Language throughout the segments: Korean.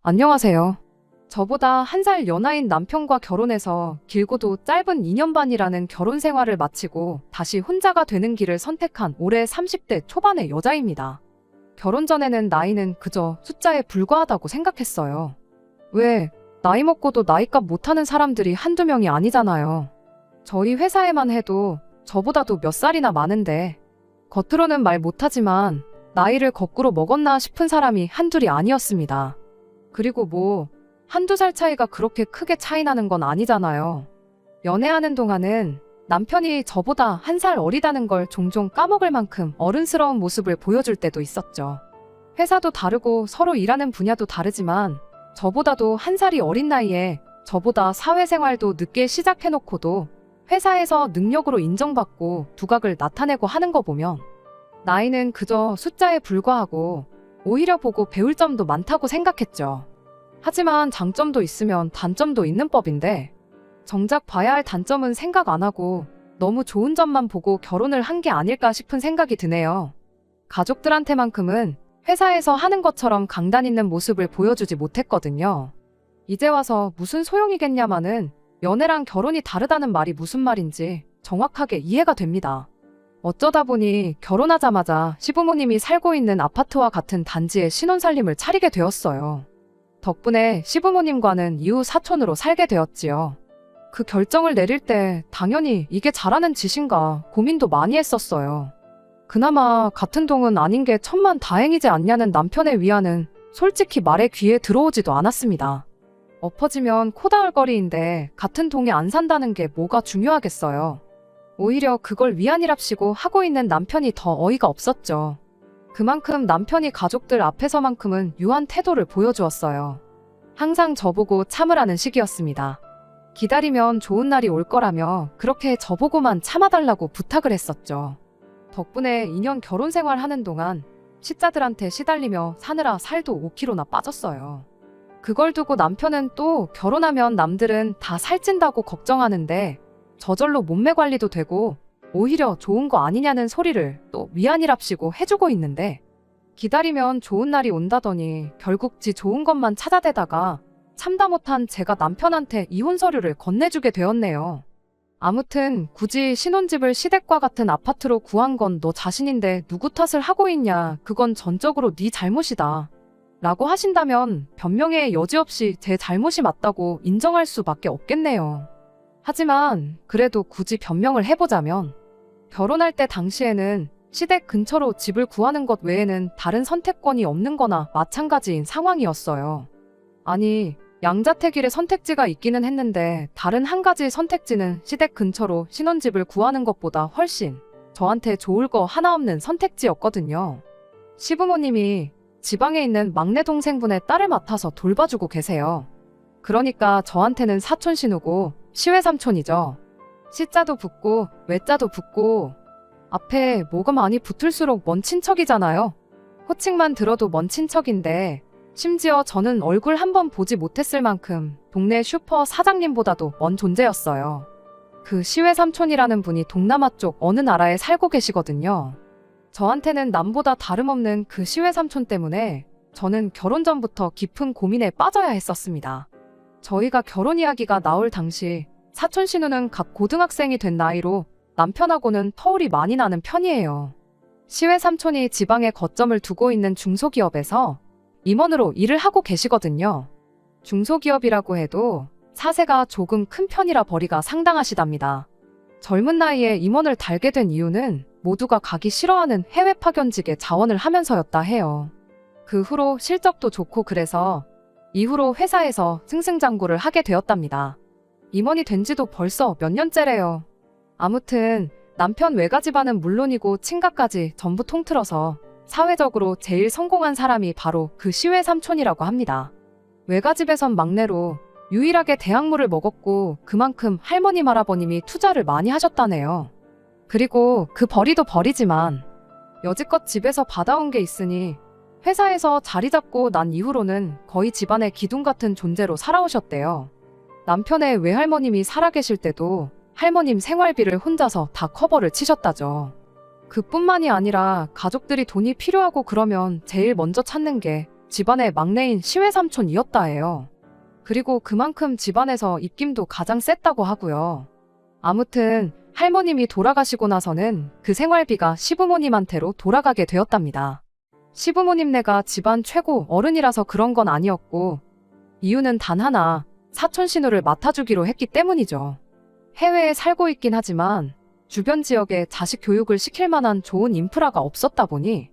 안녕하세요. 저보다 한 살 연하인 남편과 결혼해서 길고도 짧은 2년 반이라는 결혼 생활을 마치고 다시 혼자가 되는 길을 선택한 올해 30대 초반의 여자입니다. 결혼 전에는 나이는 그저 숫자에 불과하다고 생각했어요. 왜, 나이 먹고도 나이값 못하는 사람들이 한두 명이 아니잖아요. 저희 회사에만 해도 저보다도 몇 살이나 많은데, 겉으로는 말 못하지만 나이를 거꾸로 먹었나 싶은 사람이 한둘이 아니었습니다. 그리고 한두 살 차이가 그렇게 크게 차이 나는 건 아니잖아요. 연애하는 동안은 남편이 저보다 한 살 어리다는 걸 종종 까먹을 만큼 어른스러운 모습을 보여줄 때도 있었죠. 회사도 다르고 서로 일하는 분야도 다르지만 저보다도 한 살이 어린 나이에 저보다 사회생활도 늦게 시작해놓고도 회사에서 능력으로 인정받고 두각을 나타내고 하는 거 보면 나이는 그저 숫자에 불과하고 오히려 보고 배울 점도 많다고 생각했죠. 하지만 장점도 있으면 단점도 있는 법인데 정작 봐야 할 단점은 생각 안 하고 너무 좋은 점만 보고 결혼을 한 게 아닐까 싶은 생각이 드네요. 가족들한테만큼은 회사에서 하는 것처럼 강단 있는 모습을 보여주지 못했거든요. 이제 와서 무슨 소용이겠냐마는 연애랑 결혼이 다르다는 말이 무슨 말인지 정확하게 이해가 됩니다. 어쩌다 보니 결혼하자마자 시부모님이 살고 있는 아파트와 같은 단지에 신혼살림을 차리게 되었어요. 덕분에 시부모님과는 이후 사촌으로 살게 되었지요. 그 결정을 내릴 때 당연히 이게 잘하는 짓인가 고민도 많이 했었어요. 그나마 같은 동은 아닌 게 천만다행이지 않냐는 남편의 위안은 솔직히 말에 귀에 들어오지도 않았습니다. 엎어지면 코 닿을 거리인데 같은 동에 안 산다는 게 뭐가 중요하겠어요. 오히려 그걸 위안이랍시고 하고 있는 남편이 더 어이가 없었죠. 그만큼 남편이 가족들 앞에서만큼은 유한 태도를 보여주었어요. 항상 저보고 참으라는 식이었습니다. 기다리면 좋은 날이 올 거라며 그렇게 저보고만 참아달라고 부탁을 했었죠. 덕분에 2년 결혼 생활하는 동안 시자들한테 시달리며 사느라 살도 5kg나 빠졌어요. 그걸 두고 남편은 또 결혼하면 남들은 다 살찐다고 걱정하는데 저절로 몸매 관리도 되고 오히려 좋은 거 아니냐는 소리를 또 위안이랍시고 해주고 있는데 기다리면 좋은 날이 온다더니 결국 지 좋은 것만 찾아대다가 참다 못한 제가 남편한테 이혼 서류를 건네주게 되었네요. 아무튼 굳이 신혼집을 시댁과 같은 아파트로 구한 건 너 자신인데 누구 탓을 하고 있냐, 그건 전적으로 네 잘못이다 라고 하신다면 변명의 여지 없이 제 잘못이 맞다고 인정할 수밖에 없겠네요. 하지만 그래도 굳이 변명을 해보자면 결혼할 때 당시에는 시댁 근처로 집을 구하는 것 외에는 다른 선택권이 없는 거나 마찬가지인 상황이었어요. 아니, 양자택일의 선택지가 있기는 했는데 다른 한 가지 선택지는 시댁 근처로 신혼집을 구하는 것보다 훨씬 저한테 좋을 거 하나 없는 선택지였거든요. 시부모님이 지방에 있는 막내 동생분의 딸을 맡아서 돌봐주고 계세요. 그러니까 저한테는 사촌 신우고 시외삼촌이죠. 시자도 붙고 외자도 붙고 앞에 뭐가 많이 붙을수록 먼 친척이잖아요. 호칭만 들어도 먼 친척인데 심지어 저는 얼굴 한 번 보지 못했을 만큼 동네 슈퍼 사장님보다도 먼 존재였어요. 그 시외삼촌이라는 분이 동남아 쪽 어느 나라에 살고 계시거든요. 저한테는 남보다 다름없는 그 시외삼촌 때문에 저는 결혼 전부터 깊은 고민에 빠져야 했었습니다. 저희가 결혼 이야기가 나올 당시 사촌 신우는 갓 고등학생이 된 나이로 남편하고는 터울이 많이 나는 편이에요. 시외삼촌이 지방에 거점을 두고 있는 중소기업에서 임원으로 일을 하고 계시거든요. 중소기업이라고 해도 사세가 조금 큰 편이라 벌이가 상당하시답니다. 젊은 나이에 임원을 달게 된 이유는 모두가 가기 싫어하는 해외 파견직에 자원을 하면서였다 해요. 그 후로 실적도 좋고 그래서 이후로 회사에서 승승장구를 하게 되었답니다. 임원이 된 지도 벌써 몇 년째래요. 아무튼 남편 외가 집안은 물론이고 친가까지 전부 통틀어서 사회적으로 제일 성공한 사람이 바로 그 시외 삼촌이라고 합니다. 외가 집에선 막내로 유일하게 대학물을 먹었고 그만큼 할머니 할아버님이 투자를 많이 하셨다네요. 그리고 그 벌이도 벌이지만 여지껏 집에서 받아온 게 있으니 회사에서 자리 잡고 난 이후로는 거의 집안의 기둥 같은 존재로 살아오셨대요. 남편의 외할머님이 살아계실 때도 할머님 생활비를 혼자서 다 커버를 치셨다죠. 그뿐만이 아니라 가족들이 돈이 필요하고 그러면 제일 먼저 찾는 게 집안의 막내인 시외삼촌이었다 해요. 그리고 그만큼 집안에서 입김도 가장 셌다고 하고요. 아무튼 할머님이 돌아가시고 나서는 그 생활비가 시부모님한테로 돌아가게 되었답니다. 시부모님네가 집안 최고 어른이라서 그런 건 아니었고, 이유는 단 하나, 사촌 신우를 맡아주기로 했기 때문이죠. 해외에 살고 있긴 하지만 주변 지역에 자식 교육을 시킬 만한 좋은 인프라가 없었다 보니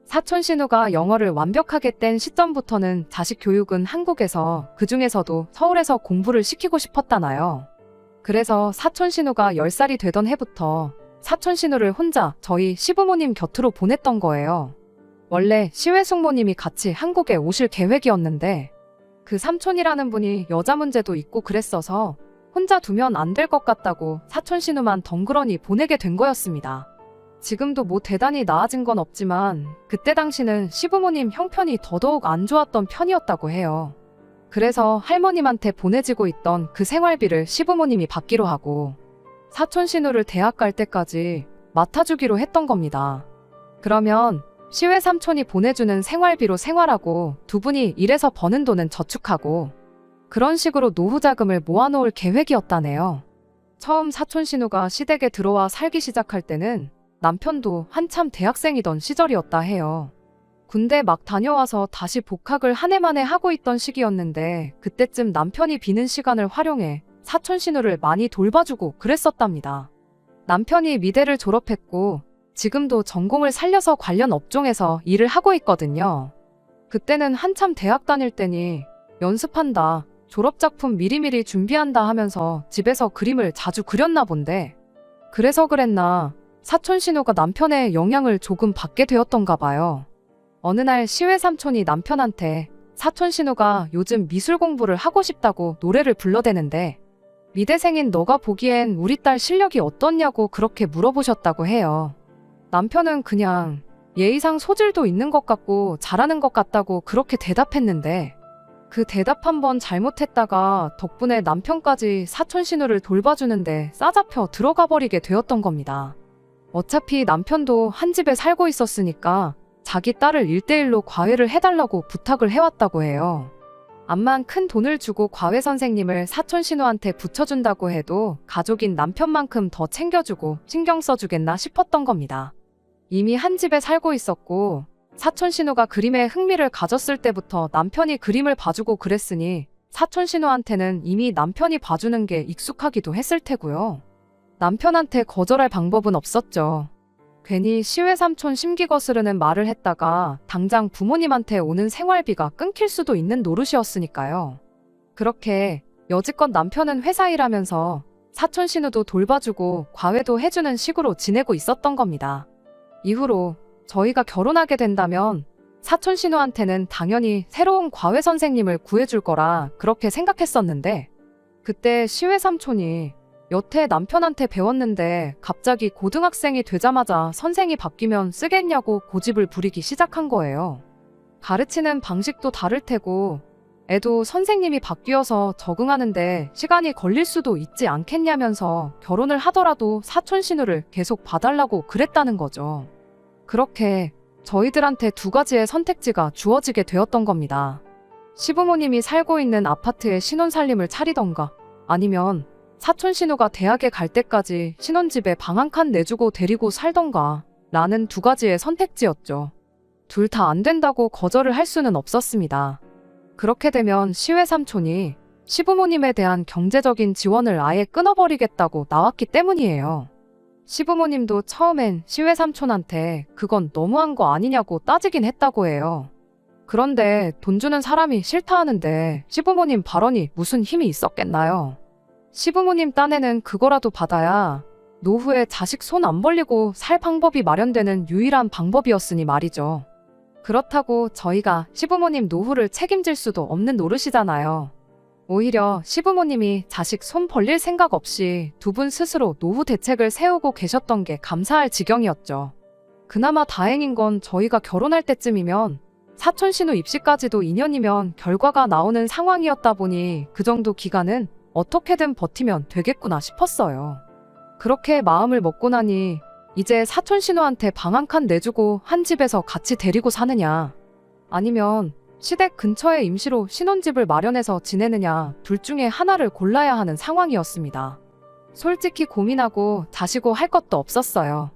사촌 신우가 영어를 완벽하게 뗀 시점부터는 자식 교육은 한국에서, 그중에서도 서울에서 공부를 시키고 싶었다나요. 그래서 사촌 신우가 10살이 되던 해부터 사촌 신우를 혼자 저희 시부모님 곁으로 보냈던 거예요. 원래 시외숙모님이 같이 한국에 오실 계획이었는데 그 삼촌이라는 분이 여자 문제도 있고 그랬어서 혼자 두면 안 될 것 같다고 사촌 신우만 덩그러니 보내게 된 거였습니다. 지금도 뭐 대단히 나아진 건 없지만 그때 당시는 시부모님 형편이 더더욱 안 좋았던 편이었다고 해요. 그래서 할머님한테 보내지고 있던 그 생활비를 시부모님이 받기로 하고 사촌 신우를 대학 갈 때까지 맡아주기로 했던 겁니다. 그러면 시외 삼촌이 보내주는 생활비로 생활하고 두 분이 일해서 버는 돈은 저축하고 그런 식으로 노후 자금을 모아놓을 계획이었다네요. 처음 사촌 신우가 시댁에 들어와 살기 시작할 때는 남편도 한참 대학생이던 시절이었다 해요. 군대 막 다녀와서 다시 복학을 한 해 만에 하고 있던 시기였는데 그때쯤 남편이 비는 시간을 활용해 사촌 신우를 많이 돌봐주고 그랬었답니다. 남편이 미대를 졸업했고 지금도 전공을 살려서 관련 업종에서 일을 하고 있거든요. 그때는 한참 대학 다닐 때니 연습한다, 졸업작품 미리미리 준비한다 하면서 집에서 그림을 자주 그렸나 본데 그래서 그랬나 사촌 신우가 남편의 영향을 조금 받게 되었던가 봐요. 어느 날 시외 삼촌이 남편한테 사촌 신우가 요즘 미술 공부를 하고 싶다고 노래를 불러대는데 미대생인 너가 보기엔 우리 딸 실력이 어떻냐고 그렇게 물어보셨다고 해요. 남편은 그냥 예의상 소질도 있는 것 같고 잘하는 것 같다고 그렇게 대답했는데 그 대답 한번 잘못했다가 덕분에 남편까지 사촌 신우를 돌봐주는데 싸잡혀 들어가 버리게 되었던 겁니다. 어차피 남편도 한 집에 살고 있었으니까 자기 딸을 1대1로 과외를 해달라고 부탁을 해왔다고 해요. 암만 큰 돈을 주고 과외 선생님을 사촌 신우한테 붙여준다고 해도 가족인 남편만큼 더 챙겨주고 신경 써주겠나 싶었던 겁니다. 이미 한 집에 살고 있었고 사촌 신우가 그림에 흥미를 가졌을 때부터 남편이 그림을 봐주고 그랬으니 사촌 신우한테는 이미 남편이 봐주는 게 익숙하기도 했을 테고요. 남편한테 거절할 방법은 없었죠. 괜히 시외 삼촌 심기 거스르는 말을 했다가 당장 부모님한테 오는 생활비가 끊길 수도 있는 노릇이었으니까요. 그렇게 여지껏 남편은 회사 일하면서 사촌 신우도 돌봐주고 과외도 해주는 식으로 지내고 있었던 겁니다. 이후로 저희가 결혼하게 된다면 사촌 신우한테는 당연히 새로운 과외 선생님을 구해줄 거라 그렇게 생각했었는데 그때 시외 삼촌이 여태 남편한테 배웠는데 갑자기 고등학생이 되자마자 선생이 바뀌면 쓰겠냐고 고집을 부리기 시작한 거예요. 가르치는 방식도 다를 테고 애도 선생님이 바뀌어서 적응하는데 시간이 걸릴 수도 있지 않겠냐면서 결혼을 하더라도 사촌 신우를 계속 봐달라고 그랬다는 거죠. 그렇게 저희들한테 두 가지의 선택지가 주어지게 되었던 겁니다. 시부모님이 살고 있는 아파트에 신혼살림을 차리던가 아니면 사촌 신우가 대학에 갈 때까지 신혼집에 방 한 칸 내주고 데리고 살던가 라는 두 가지의 선택지였죠. 둘 다 안 된다고 거절을 할 수는 없었습니다. 그렇게 되면 시외 삼촌이 시부모님에 대한 경제적인 지원을 아예 끊어버리겠다고 나왔기 때문이에요. 시부모님도 처음엔 시외 삼촌한테 그건 너무한 거 아니냐고 따지긴 했다고 해요. 그런데 돈 주는 사람이 싫다 하는데 시부모님 발언이 무슨 힘이 있었겠나요? 시부모님 딴에는 그거라도 받아야 노후에 자식 손 안 벌리고 살 방법이 마련되는 유일한 방법이었으니 말이죠. 그렇다고 저희가 시부모님 노후를 책임질 수도 없는 노릇이잖아요. 오히려 시부모님이 자식 손 벌릴 생각 없이 두 분 스스로 노후 대책을 세우고 계셨던 게 감사할 지경이었죠. 그나마 다행인 건 저희가 결혼할 때쯤이면 사촌 신우 입시까지도 2년이면 결과가 나오는 상황이었다 보니 그 정도 기간은 어떻게든 버티면 되겠구나 싶었어요. 그렇게 마음을 먹고 나니 이제 사촌 신우한테 방 한 칸 내주고 한 집에서 같이 데리고 사느냐 아니면 시댁 근처에 임시로 신혼집을 마련해서 지내느냐 둘 중에 하나를 골라야 하는 상황이었습니다. 솔직히 고민하고 다시고 할 것도 없었어요.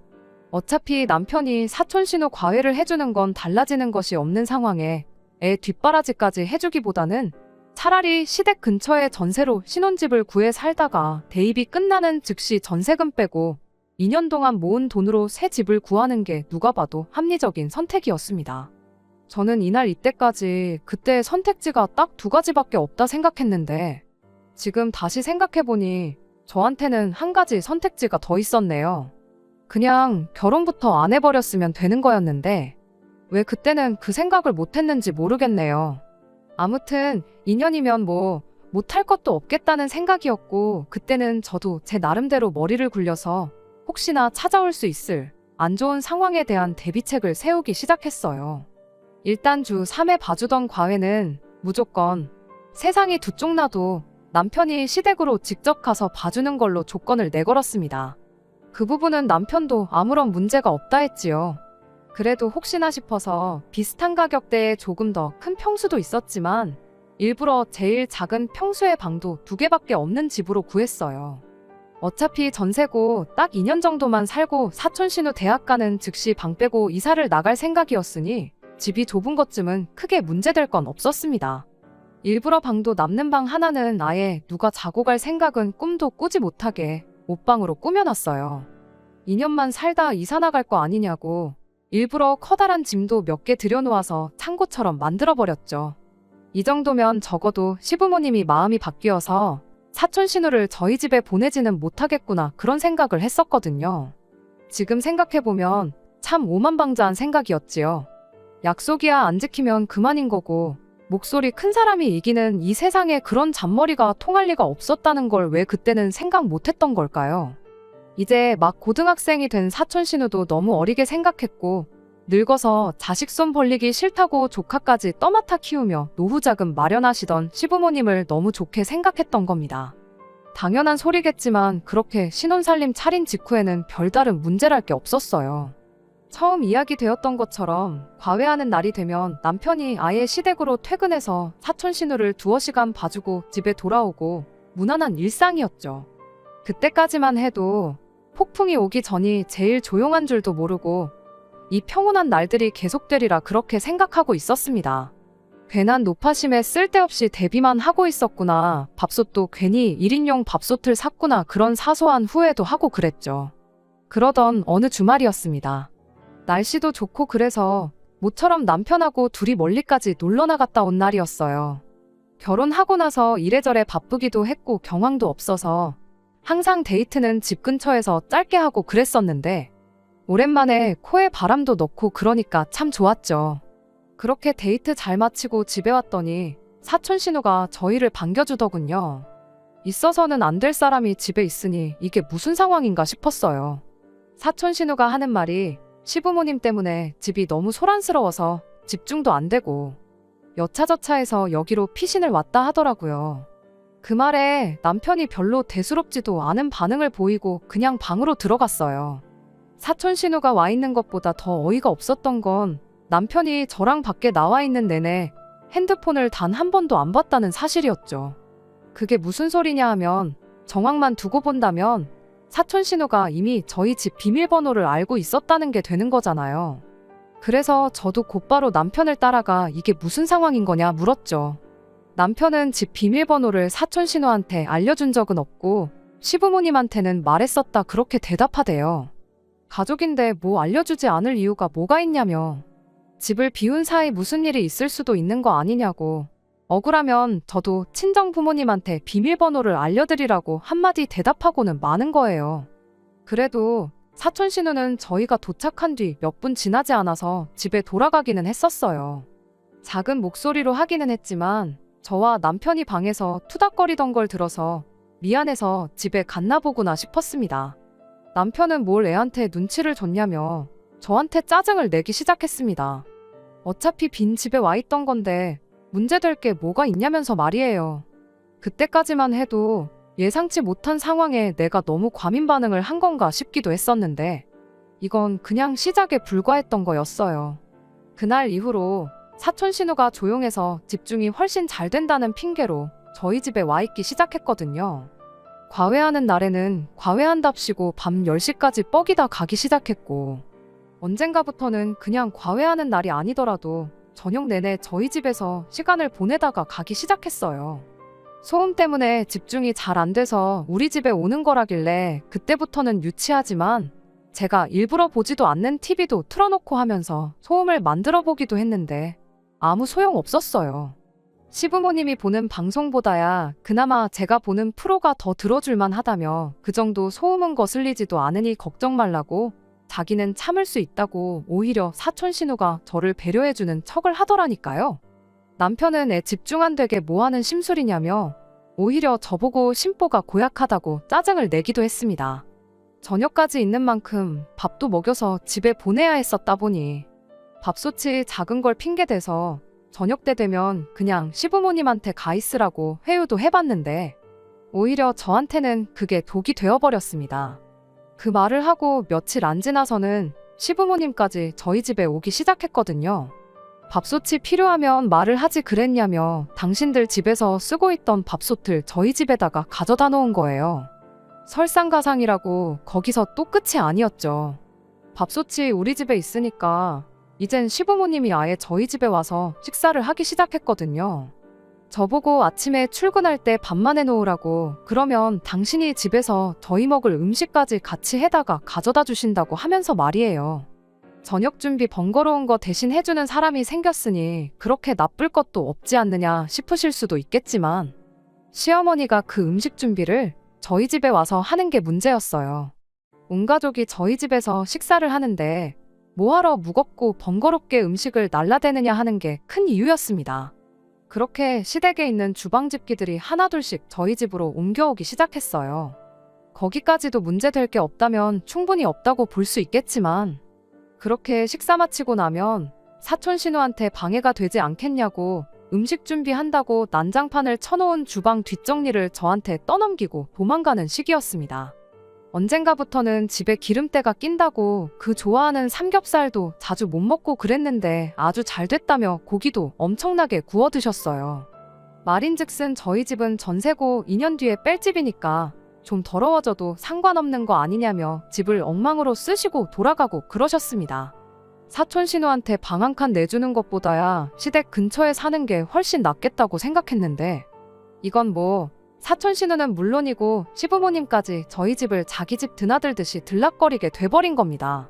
어차피 남편이 사촌 신우 과외를 해주는 건 달라지는 것이 없는 상황에 애 뒷바라지까지 해주기보다는 차라리 시댁 근처에 전세로 신혼집을 구해 살다가 대입이 끝나는 즉시 전세금 빼고 2년 동안 모은 돈으로 새 집을 구하는 게 누가 봐도 합리적인 선택이었습니다. 저는 이날 이때까지 그때의 선택지가 딱 두 가지밖에 없다 생각했는데 지금 다시 생각해보니 저한테는 한 가지 선택지가 더 있었네요. 그냥 결혼부터 안 해버렸으면 되는 거였는데 왜 그때는 그 생각을 못했는지 모르겠네요. 아무튼 2년이면 뭐 못할 것도 없겠다는 생각이었고 그때는 저도 제 나름대로 머리를 굴려서 혹시나 찾아올 수 있을 안 좋은 상황에 대한 대비책을 세우기 시작했어요. 일단 주 3회 봐주던 과외는 무조건 세상이 두 쪽 나도 남편이 시댁으로 직접 가서 봐주는 걸로 조건을 내걸었습니다. 그 부분은 남편도 아무런 문제가 없다 했지요. 그래도 혹시나 싶어서 비슷한 가격대에 조금 더 큰 평수도 있었지만 일부러 제일 작은 평수의 방도 2개밖에 없는 집으로 구했어요. 어차피 전세고 딱 2년 정도만 살고 사촌 신우 대학 가는 즉시 방 빼고 이사를 나갈 생각이었으니 집이 좁은 것쯤은 크게 문제될 건 없었습니다. 일부러 방도 남는 방 하나는 아예 누가 자고 갈 생각은 꿈도 꾸지 못하게 옷방으로 꾸며놨어요. 2년만 살다 이사 나갈 거 아니냐고 일부러 커다란 짐도 몇 개 들여놓아서 창고처럼 만들어버렸죠. 이 정도면 적어도 시부모님이 마음이 바뀌어서 사촌 신우를 저희 집에 보내지는 못하겠구나 그런 생각을 했었거든요. 지금 생각해보면 참 오만방자한 생각이었지요. 약속이야 안 지키면 그만인 거고 목소리 큰 사람이 이기는 이 세상에 그런 잔머리가 통할 리가 없었다는 걸 왜 그때는 생각 못했던 걸까요? 이제 막 고등학생이 된 사촌 신우도 너무 어리게 생각했고 늙어서 자식 손 벌리기 싫다고 조카까지 떠맡아 키우며 노후 자금 마련하시던 시부모님을 너무 좋게 생각했던 겁니다. 당연한 소리겠지만 그렇게 신혼살림 차린 직후에는 별다른 문제랄 게 없었어요. 처음 이야기되었던 것처럼 과외하는 날이 되면 남편이 아예 시댁으로 퇴근해서 사촌 신우를 두어 시간 봐주고 집에 돌아오고 무난한 일상이었죠. 그때까지만 해도 폭풍이 오기 전이 제일 조용한 줄도 모르고 이 평온한 날들이 계속되리라 그렇게 생각하고 있었습니다. 괜한 노파심에 쓸데없이 대비만 하고 있었구나. 밥솥도 괜히 1인용 밥솥을 샀구나. 그런 사소한 후회도 하고 그랬죠. 그러던 어느 주말이었습니다. 날씨도 좋고 그래서 모처럼 남편하고 둘이 멀리까지 놀러 나갔다 온 날이었어요. 결혼하고 나서 이래저래 바쁘기도 했고 경황도 없어서 항상 데이트는 집 근처에서 짧게 하고 그랬었는데 오랜만에 코에 바람도 넣고 그러니까 참 좋았죠. 그렇게 데이트 잘 마치고 집에 왔더니 사촌 신우가 저희를 반겨주더군요. 있어서는 안 될 사람이 집에 있으니 이게 무슨 상황인가 싶었어요. 사촌 신우가 하는 말이 시부모님 때문에 집이 너무 소란스러워서 집중도 안 되고 여차저차해서 여기로 피신을 왔다 하더라고요. 그 말에 남편이 별로 대수롭지도 않은 반응을 보이고 그냥 방으로 들어갔어요. 사촌 신우가 와 있는 것보다 더 어이가 없었던 건 남편이 저랑 밖에 나와 있는 내내 핸드폰을 단 한 번도 안 봤다는 사실이었죠. 그게 무슨 소리냐 하면 정황만 두고 본다면 사촌 신우가 이미 저희 집 비밀번호를 알고 있었다는 게 되는 거잖아요. 그래서 저도 곧바로 남편을 따라가 이게 무슨 상황인 거냐 물었죠. 남편은 집 비밀번호를 사촌 신우한테 알려준 적은 없고 시부모님한테는 말했었다 그렇게 대답하대요. 가족인데 뭐 알려주지 않을 이유가 뭐가 있냐며. 집을 비운 사이 무슨 일이 있을 수도 있는 거 아니냐고. 억울하면 저도 친정 부모님한테 비밀번호를 알려드리라고 한마디 대답하고는 마는 거예요. 그래도 사촌 신우는 저희가 도착한 뒤 몇 분 지나지 않아서 집에 돌아가기는 했었어요. 작은 목소리로 하기는 했지만 저와 남편이 방에서 투닥거리던 걸 들어서 미안해서 집에 갔나 보구나 싶었습니다. 남편은 뭘 애한테 눈치를 줬냐며 저한테 짜증을 내기 시작했습니다. 어차피 빈 집에 와 있던 건데 문제될 게 뭐가 있냐면서 말이에요. 그때까지만 해도 예상치 못한 상황에 내가 너무 과민 반응을 한 건가 싶기도 했었는데 이건 그냥 시작에 불과했던 거였어요. 그날 이후로 사촌 신우가 조용해서 집중이 훨씬 잘 된다는 핑계로 저희 집에 와 있기 시작했거든요. 과외하는 날에는 과외한답시고 밤 10시까지 뻐기다 가기 시작했고, 언젠가부터는 그냥 과외하는 날이 아니더라도 저녁 내내 저희 집에서 시간을 보내다가 가기 시작했어요. 소음 때문에 집중이 잘 안 돼서 우리 집에 오는 거라길래 그때부터는 유치하지만 제가 일부러 보지도 않는 TV도 틀어놓고 하면서 소음을 만들어 보기도 했는데 아무 소용 없었어요. 시부모님이 보는 방송보다야 그나마 제가 보는 프로가 더 들어줄만 하다며 그 정도 소음은 거슬리지도 않으니 걱정 말라고, 자기는 참을 수 있다고 오히려 사촌 신우가 저를 배려해주는 척을 하더라니까요. 남편은 애 집중 안 되게 뭐하는 심술이냐며 오히려 저보고 심보가 고약하다고 짜증을 내기도 했습니다. 저녁까지 있는 만큼 밥도 먹여서 집에 보내야 했었다 보니 밥솥이 작은 걸 핑계대서 저녁 때 되면 그냥 시부모님한테 가 있으라고 회유도 해봤는데 오히려 저한테는 그게 독이 되어버렸습니다. 그 말을 하고 며칠 안 지나서는 시부모님까지 저희 집에 오기 시작했거든요. 밥솥이 필요하면 말을 하지 그랬냐며 당신들 집에서 쓰고 있던 밥솥을 저희 집에다가 가져다 놓은 거예요. 설상가상이라고 거기서 또 끝이 아니었죠. 밥솥이 우리 집에 있으니까 이젠 시부모님이 아예 저희 집에 와서 식사를 하기 시작했거든요. 저보고 아침에 출근할 때 밥만 해놓으라고, 그러면 당신이 집에서 저희 먹을 음식까지 같이 해다가 가져다 주신다고 하면서 말이에요. 저녁 준비 번거로운 거 대신 해주는 사람이 생겼으니 그렇게 나쁠 것도 없지 않느냐 싶으실 수도 있겠지만 시어머니가 그 음식 준비를 저희 집에 와서 하는 게 문제였어요. 온 가족이 저희 집에서 식사를 하는데 뭐하러 무겁고 번거롭게 음식을 날라대느냐 하는 게 큰 이유였습니다. 그렇게 시댁에 있는 주방집기들이 하나둘씩 저희 집으로 옮겨오기 시작했어요. 거기까지도 문제될 게 없다면 충분히 없다고 볼 수 있겠지만 그렇게 식사 마치고 나면 사촌 신우한테 방해가 되지 않겠냐고 음식 준비한다고 난장판을 쳐놓은 주방 뒷정리를 저한테 떠넘기고 도망가는 시기였습니다. 언젠가부터는 집에 기름때가 낀다고 그 좋아하는 삼겹살도 자주 못 먹고 그랬는데 아주 잘 됐다며 고기도 엄청나게 구워 드셨어요. 말인즉슨 저희 집은 전세고 2년 뒤에 뺄 집이니까 좀 더러워져도 상관없는 거 아니냐며 집을 엉망으로 쓰시고 돌아가고 그러셨습니다. 사촌 신우한테 방 한 칸 내주는 것보다야 시댁 근처에 사는 게 훨씬 낫겠다고 생각했는데 이건 뭐 사촌 신우는 물론이고 시부모님까지 저희 집을 자기 집 드나들듯이 들락거리게 돼버린 겁니다.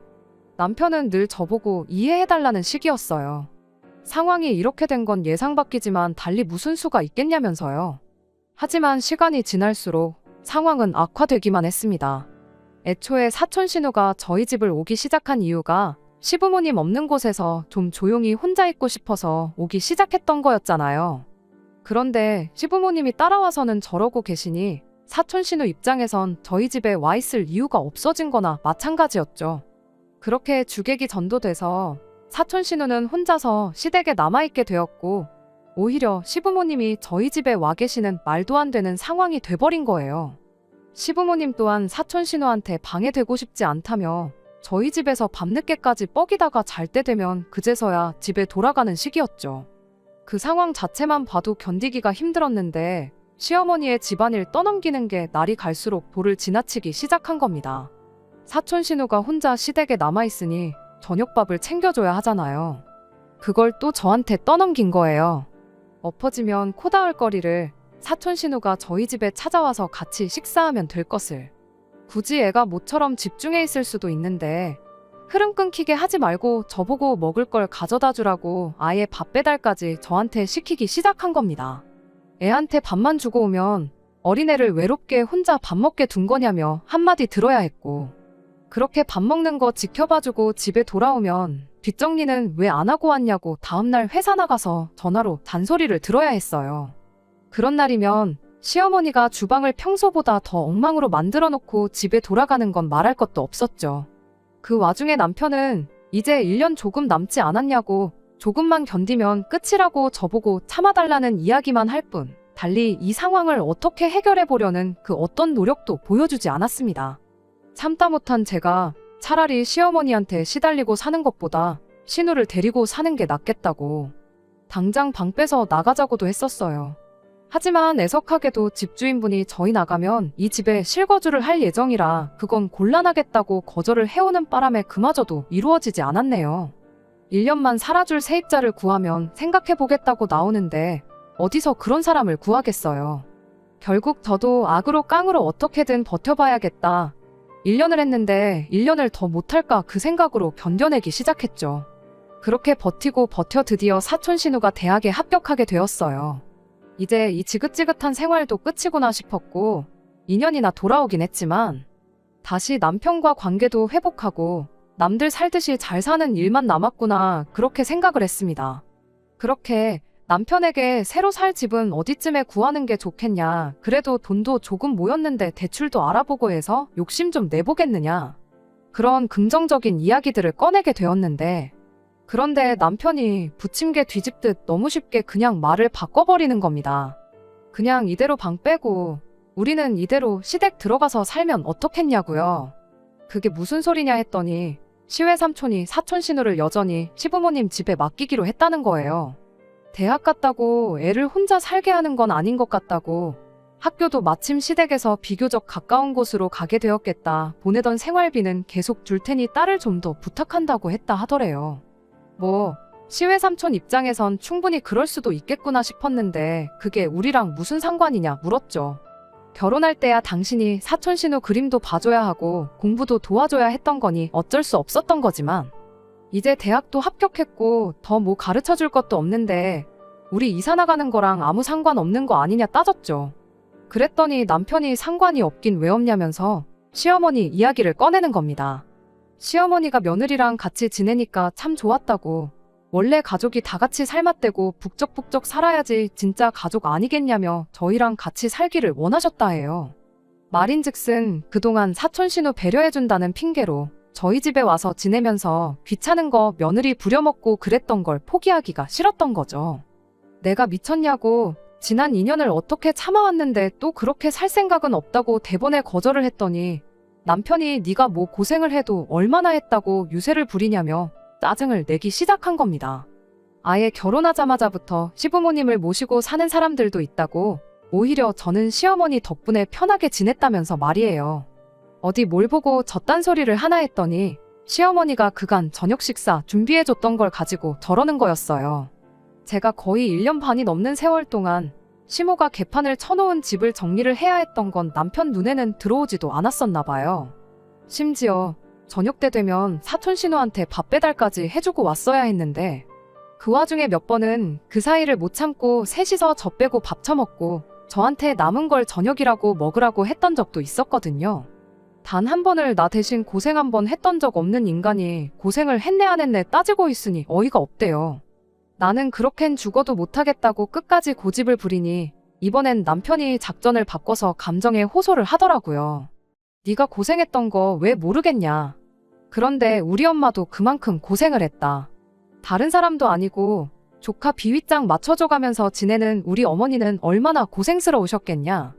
남편은 늘 저보고 이해해달라는 식이었어요. 상황이 이렇게 된 건 예상 밖이지만 달리 무슨 수가 있겠냐면서요. 하지만 시간이 지날수록 상황은 악화되기만 했습니다. 애초에 사촌 신우가 저희 집을 오기 시작한 이유가 시부모님 없는 곳에서 좀 조용히 혼자 있고 싶어서 오기 시작했던 거였잖아요. 그런데 시부모님이 따라와서는 저러고 계시니 사촌 신우 입장에선 저희 집에 와 있을 이유가 없어진 거나 마찬가지였죠. 그렇게 주객이 전도돼서 사촌 신우는 혼자서 시댁에 남아있게 되었고 오히려 시부모님이 저희 집에 와 계시는 말도 안 되는 상황이 돼버린 거예요. 시부모님 또한 사촌 신우한테 방해되고 싶지 않다며 저희 집에서 밤늦게까지 뻐기다가 잘 때 되면 그제서야 집에 돌아가는 시기였죠. 그 상황 자체만 봐도 견디기가 힘들었는데 시어머니의 집안일 떠넘기는 게 날이 갈수록 도를 지나치기 시작한 겁니다. 사촌 신우가 혼자 시댁에 남아있으니 저녁밥을 챙겨줘야 하잖아요. 그걸 또 저한테 떠넘긴 거예요. 엎어지면 코 닿을 거리를 사촌 신우가 저희 집에 찾아와서 같이 식사하면 될 것을. 굳이 애가 모처럼 집중해 있을 수도 있는데 흐름 끊기게 하지 말고 저보고 먹을 걸 가져다 주라고 아예 밥 배달까지 저한테 시키기 시작한 겁니다. 애한테 밥만 주고 오면 어린애를 외롭게 혼자 밥 먹게 둔 거냐며 한마디 들어야 했고, 그렇게 밥 먹는 거 지켜봐주고 집에 돌아오면 뒷정리는 왜 안 하고 왔냐고 다음날 회사 나가서 전화로 잔소리를 들어야 했어요. 그런 날이면 시어머니가 주방을 평소보다 더 엉망으로 만들어 놓고 집에 돌아가는 건 말할 것도 없었죠. 그 와중에 남편은 이제 1년 조금 남지 않았냐고 조금만 견디면 끝이라고 저보고 참아달라는 이야기만 할 뿐 달리 이 상황을 어떻게 해결해 보려는 그 어떤 노력도 보여주지 않았습니다. 참다 못한 제가 차라리 시어머니한테 시달리고 사는 것보다 신우를 데리고 사는 게 낫겠다고 당장 방 빼서 나가자고도 했었어요. 하지만 애석하게도 집주인분이 저희 나가면 이 집에 실거주를 할 예정이라 그건 곤란하겠다고 거절을 해오는 바람에 그마저도 이루어지지 않았네요. 1년만 살아줄 세입자를 구하면 생각해보겠다고 나오는데 어디서 그런 사람을 구하겠어요. 결국 저도 악으로 깡으로 어떻게든 버텨봐야겠다. 1년을 했는데 1년을 더 못할까 그 생각으로 견뎌내기 시작했죠. 그렇게 버티고 버텨 드디어 사촌 신우가 대학에 합격하게 되었어요. 이제 이 지긋지긋한 생활도 끝이구나 싶었고 2년이나 돌아오긴 했지만 다시 남편과 관계도 회복하고 남들 살듯이 잘 사는 일만 남았구나 그렇게 생각을 했습니다. 그렇게 남편에게 새로 살 집은 어디쯤에 구하는 게 좋겠냐, 그래도 돈도 조금 모였는데 대출도 알아보고 해서 욕심 좀 내보겠느냐, 그런 긍정적인 이야기들을 꺼내게 되었는데 그런데 남편이 부침개 뒤집듯 너무 쉽게 그냥 말을 바꿔버리는 겁니다. 그냥 이대로 방 빼고 우리는 이대로 시댁 들어가서 살면 어떻겠냐고요. 그게 무슨 소리냐 했더니 시외 삼촌이 사촌 신우를 여전히 시부모님 집에 맡기기로 했다는 거예요. 대학 갔다고 애를 혼자 살게 하는 건 아닌 것 같다고, 학교도 마침 시댁에서 비교적 가까운 곳으로 가게 되었겠다, 보내던 생활비는 계속 줄 테니 딸을 좀 더 부탁한다고 했다 하더래요. 뭐 시외 삼촌 입장에선 충분히 그럴 수도 있겠구나 싶었는데 그게 우리랑 무슨 상관이냐 물었죠. 결혼할 때야 당신이 사촌 신우 그림도 봐줘야 하고 공부도 도와줘야 했던 거니 어쩔 수 없었던 거지만 이제 대학도 합격했고 더 뭐 가르쳐줄 것도 없는데 우리 이사 나가는 거랑 아무 상관없는 거 아니냐 따졌죠. 그랬더니 남편이 상관이 없긴 왜 없냐면서 시어머니 이야기를 꺼내는 겁니다. 시어머니가 며느리랑 같이 지내니까 참 좋았다고, 원래 가족이 다 같이 살맛대고 북적북적 살아야지 진짜 가족 아니겠냐며 저희랑 같이 살기를 원하셨다 해요. 말인즉슨 그동안 사촌 신우 배려해준다는 핑계로 저희 집에 와서 지내면서 귀찮은 거 며느리 부려먹고 그랬던 걸 포기하기가 싫었던 거죠. 내가 미쳤냐고, 지난 2년을 어떻게 참아왔는데 또 그렇게 살 생각은 없다고 대번에 거절을 했더니 남편이 네가 뭐 고생을 해도 얼마나 했다고 유세를 부리냐며 짜증을 내기 시작한 겁니다. 아예 결혼하자마자부터 시부모님을 모시고 사는 사람들도 있다고, 오히려 저는 시어머니 덕분에 편하게 지냈다면서 말이에요. 어디 뭘 보고 저딴 소리를 하나 했더니 시어머니가 그간 저녁 식사 준비해줬던 걸 가지고 저러는 거였어요. 제가 거의 1년 반이 넘는 세월 동안 시모가 개판을 쳐놓은 집을 정리를 해야 했던 건 남편 눈에는 들어오지도 않았었나 봐요. 심지어 저녁 때 되면 사촌 신우한테 밥 배달까지 해주고 왔어야 했는데 그 와중에 몇 번은 그 사이를 못 참고 셋이서 저 빼고 밥 처먹고 저한테 남은 걸 저녁이라고 먹으라고 했던 적도 있었거든요. 단 한 번을 나 대신 고생 한 번 했던 적 없는 인간이 고생을 했네 안 했네 따지고 있으니 어이가 없대요. 나는 그렇겐 죽어도 못하겠다고 끝까지 고집을 부리니 이번엔 남편이 작전을 바꿔서 감정에 호소를 하더라고요. 네가 고생했던 거 왜 모르겠냐. 그런데 우리 엄마도 그만큼 고생을 했다. 다른 사람도 아니고 조카 비윗장 맞춰줘가면서 지내는 우리 어머니는 얼마나 고생스러우셨겠냐.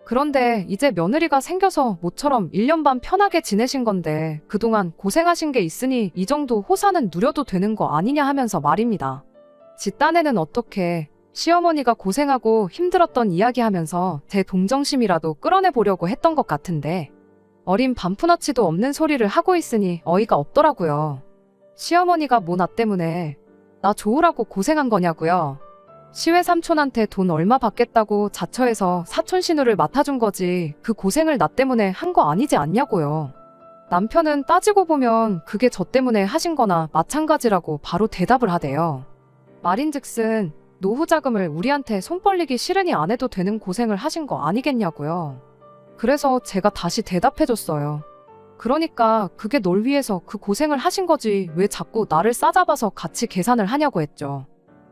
그런데 이제 며느리가 생겨서 모처럼 1년 반 편하게 지내신 건데 그동안 고생하신 게 있으니 이 정도 호사는 누려도 되는 거 아니냐 하면서 말입니다. 지 딴에는 어떻게 시어머니가 고생하고 힘들었던 이야기하면서 제 동정심이라도 끌어내보려고 했던 것 같은데 어린 반푼어치도 없는 소리를 하고 있으니 어이가 없더라고요. 시어머니가 뭐 나 때문에 나 좋으라고 고생한 거냐고요. 시외 삼촌한테 돈 얼마 받겠다고 자처해서 사촌 신우를 맡아준 거지 그 고생을 나 때문에 한 거 아니지 않냐고요. 남편은 따지고 보면 그게 저 때문에 하신 거나 마찬가지라고 바로 대답을 하대요. 말인즉슨 노후 자금을 우리한테 손 벌리기 싫으니 안 해도 되는 고생을 하신 거 아니겠냐고요. 그래서 제가 다시 대답해줬어요. 그러니까 그게 널 위해서 그 고생을 하신 거지 왜 자꾸 나를 싸잡아서 같이 계산을 하냐고 했죠.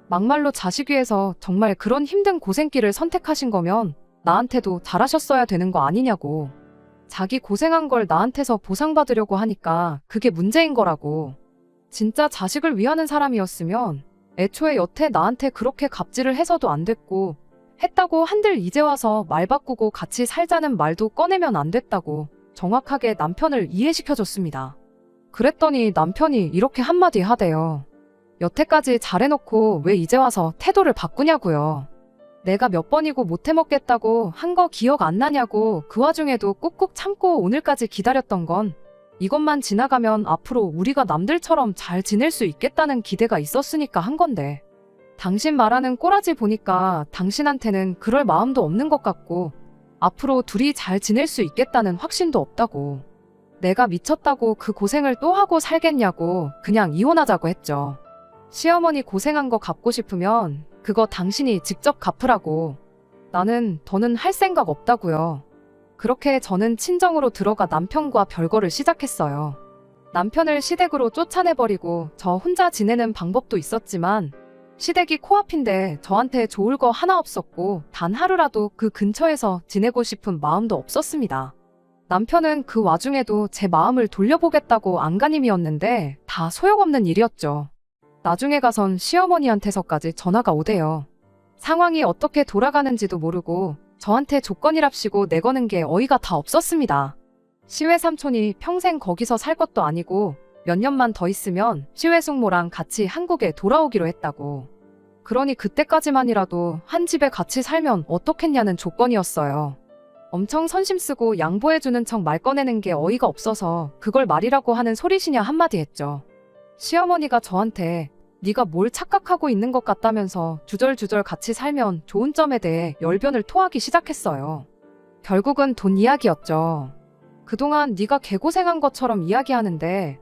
막말로 자식 위해서 정말 그런 힘든 고생길을 선택하신 거면 나한테도 잘하셨어야 되는 거 아니냐고. 자기 고생한 걸 나한테서 보상받으려고 하니까 그게 문제인 거라고. 진짜 자식을 위하는 사람이었으면 애초에 여태 나한테 그렇게 갑질을 해서도 안 됐고 했다고 한들 이제 와서 말 바꾸고 같이 살자는 말도 꺼내면 안 됐다고 정확하게 남편을 이해시켜줬습니다. 그랬더니 남편이 이렇게 한마디 하대요. 여태까지 잘해놓고 왜 이제 와서 태도를 바꾸냐고요. 내가 몇 번이고 못해먹겠다고 한 거 기억 안 나냐고. 그 와중에도 꾹꾹 참고 오늘까지 기다렸던 건 이것만 지나가면 앞으로 우리가 남들처럼 잘 지낼 수 있겠다는 기대가 있었으니까 한 건데, 당신 말하는 꼬라지 보니까 당신한테는 그럴 마음도 없는 것 같고 앞으로 둘이 잘 지낼 수 있겠다는 확신도 없다고. 내가 미쳤다고 그 고생을 또 하고 살겠냐고 그냥 이혼하자고 했죠. 시어머니 고생한 거 갚고 싶으면 그거 당신이 직접 갚으라고. 나는 더는 할 생각 없다고요. 그렇게 저는 친정으로 들어가 남편과 별거를 시작했어요. 남편을 시댁으로 쫓아내버리고 저 혼자 지내는 방법도 있었지만 시댁이 코앞인데 저한테 좋을 거 하나 없었고 단 하루라도 그 근처에서 지내고 싶은 마음도 없었습니다. 남편은 그 와중에도 제 마음을 돌려보겠다고 안간힘이었는데 다 소용없는 일이었죠. 나중에 가선 시어머니한테서까지 전화가 오대요. 상황이 어떻게 돌아가는지도 모르고 저한테 조건이랍시고 내거는 게 어이가 다 없었습니다. 시외 삼촌이 평생 거기서 살 것도 아니고 몇 년만 더 있으면 시외 숙모랑 같이 한국에 돌아오기로 했다고. 그러니 그때까지만이라도 한 집에 같이 살면 어떻겠냐는 조건이었어요. 엄청 선심 쓰고 양보해주는 척 말 꺼내는 게 어이가 없어서 그걸 말이라고 하는 소리시냐 한마디 했죠. 시어머니가 저한테 네가 뭘 착각하고 있는 것 같다면서 주절주절 같이 살면 좋은 점에 대해 열변을 토하기 시작했어요. 결국은 돈 이야기였죠. 그동안 네가 개고생한 것처럼 이야기하는데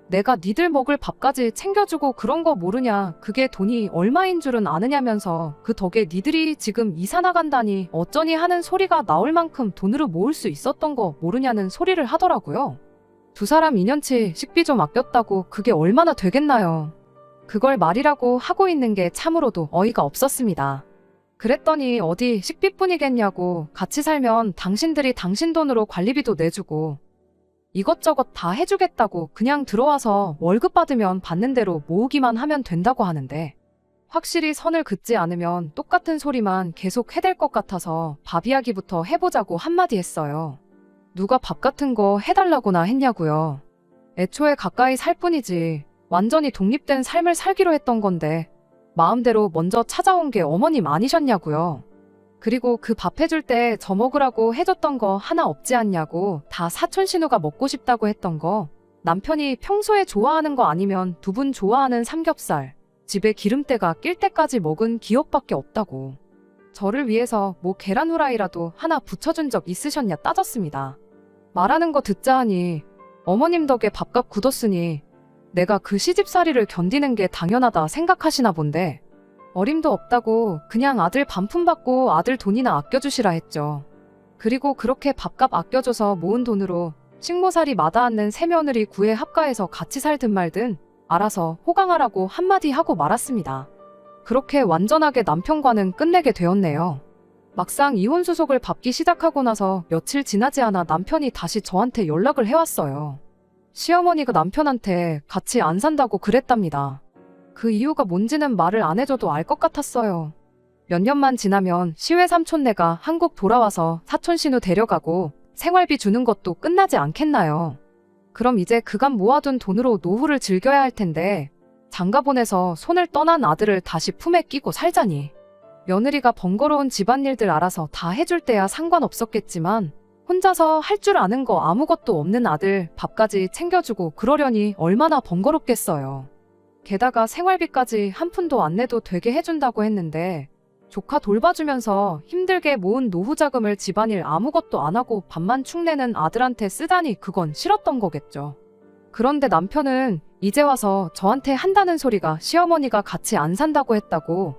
내가 니들 먹을 밥까지 챙겨주고 그런 거 모르냐. 그게 돈이 얼마인 줄은 아느냐면서 그 덕에 니들이 지금 이사 나간다니 어쩌니 하는 소리가 나올 만큼 돈으로 모을 수 있었던 거 모르냐는 소리를 하더라고요. 두 사람 2년치 식비 좀 아꼈다고 그게 얼마나 되겠나요. 그걸 말이라고 하고 있는 게 참으로도 어이가 없었습니다. 그랬더니 어디 식비뿐이겠냐고. 같이 살면 당신들이 당신 돈으로 관리비도 내주고 이것저것 다 해주겠다고 그냥 들어와서 월급 받으면 받는 대로 모으기만 하면 된다고 하는데 확실히 선을 긋지 않으면 똑같은 소리만 계속 해댈 것 같아서 밥 이야기부터 해보자고 한마디 했어요. 누가 밥 같은 거 해달라고나 했냐고요. 애초에 가까이 살 뿐이지 완전히 독립된 삶을 살기로 했던 건데 마음대로 먼저 찾아온 게 어머님 아니셨냐고요. 그리고 그 밥 해줄 때 저 먹으라고 해줬던 거 하나 없지 않냐고. 다 사촌 신우가 먹고 싶다고 했던 거, 남편이 평소에 좋아하는 거 아니면 두 분 좋아하는 삼겹살, 집에 기름때가 낄 때까지 먹은 기억밖에 없다고. 저를 위해서 뭐 계란 후라이라도 하나 붙여준 적 있으셨냐 따졌습니다. 말하는 거 듣자 하니 어머님 덕에 밥값 굳었으니 내가 그 시집살이를 견디는 게 당연하다 생각하시나 본데 어림도 없다고 그냥 아들 반품 받고 아들 돈이나 아껴주시라 했죠. 그리고 그렇게 밥값 아껴줘서 모은 돈으로 식모살이 마다않는 새며느리 구애 합가해서 같이 살든 말든 알아서 호강하라고 한마디 하고 말았습니다. 그렇게 완전하게 남편과는 끝내게 되었네요. 막상 이혼수속을 받기 시작하고 나서 며칠 지나지 않아 남편이 다시 저한테 연락을 해왔어요. 시어머니가 남편한테 같이 안 산다고 그랬답니다. 그 이유가 뭔지는 말을 안 해줘도 알 것 같았어요. 몇 년만 지나면 시외 삼촌네가 한국 돌아와서 사촌 신우 데려가고 생활비 주는 것도 끝나지 않겠나요? 그럼 이제 그간 모아둔 돈으로 노후를 즐겨야 할 텐데 장가 보내서 손을 떠난 아들을 다시 품에 끼고 살자니. 며느리가 번거로운 집안일들 알아서 다 해줄 때야 상관없었겠지만 혼자서 할 줄 아는 거 아무것도 없는 아들 밥까지 챙겨주고 그러려니 얼마나 번거롭겠어요. 게다가 생활비까지 한 푼도 안 내도 되게 해준다고 했는데 조카 돌봐주면서 힘들게 모은 노후 자금을 집안일 아무것도 안 하고 밥만 축내는 아들한테 쓰다니 그건 싫었던 거겠죠. 그런데 남편은 이제 와서 저한테 한다는 소리가 시어머니가 같이 안 산다고 했다고,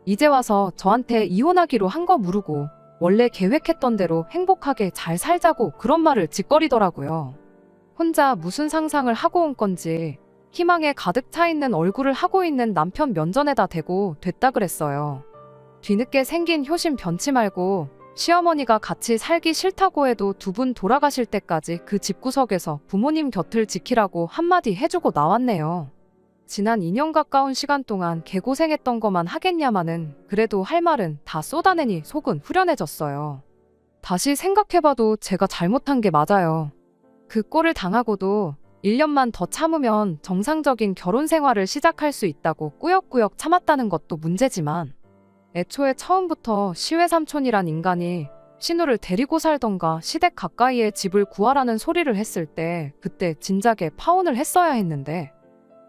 이제 와서 저한테 이혼하기로 한 거 모르고 원래 계획했던 대로 행복하게 잘 살자고 그런 말을 짓거리더라고요. 혼자 무슨 상상을 하고 온 건지 희망에 가득 차 있는 얼굴을 하고 있는 남편 면전에다 대고 됐다 그랬어요. 뒤늦게 생긴 효심 변치 말고 시어머니가 같이 살기 싫다고 해도 두 분 돌아가실 때까지 그 집구석에서 부모님 곁을 지키라고 한마디 해주고 나왔네요. 지난 2년 가까운 시간 동안 개고생했던 것만 하겠냐마는 그래도 할 말은 다 쏟아내니 속은 후련해졌어요. 다시 생각해봐도 제가 잘못한 게 맞아요. 그 꼴을 당하고도 1년만 더 참으면 정상적인 결혼 생활을 시작할 수 있다고 꾸역꾸역 참았다는 것도 문제지만 애초에 처음부터 시외삼촌이란 인간이 신우를 데리고 살던가 시댁 가까이에 집을 구하라는 소리를 했을 때 그때 진작에 파혼을 했어야 했는데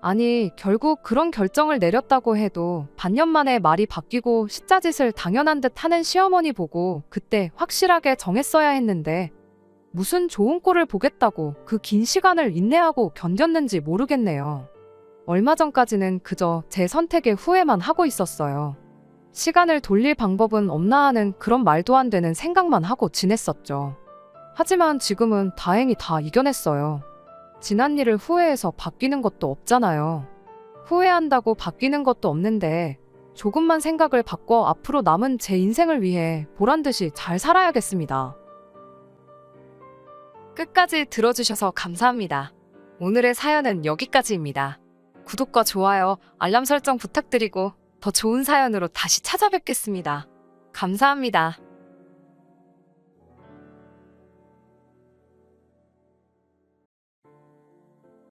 아니 결국 그런 결정을 내렸다고 해도 반년 만에 말이 바뀌고 시자짓을 당연한 듯 하는 시어머니 보고 그때 확실하게 정했어야 했는데 무슨 좋은 꼴을 보겠다고 그 긴 시간을 인내하고 견뎠는지 모르겠네요. 얼마 전까지는 그저 제 선택에 후회만 하고 있었어요. 시간을 돌릴 방법은 없나 하는 그런 말도 안 되는 생각만 하고 지냈었죠. 하지만 지금은 다행히 다 이겨냈어요. 지난 일을 후회해서 바뀌는 것도 없잖아요. 후회한다고 바뀌는 것도 없는데 조금만 생각을 바꿔 앞으로 남은 제 인생을 위해 보란듯이 잘 살아야겠습니다. 끝까지 들어주셔서 감사합니다. 오늘의 사연은 여기까지입니다. 구독과 좋아요, 알람 설정 부탁드리고 더 좋은 사연으로 다시 찾아뵙겠습니다. 감사합니다.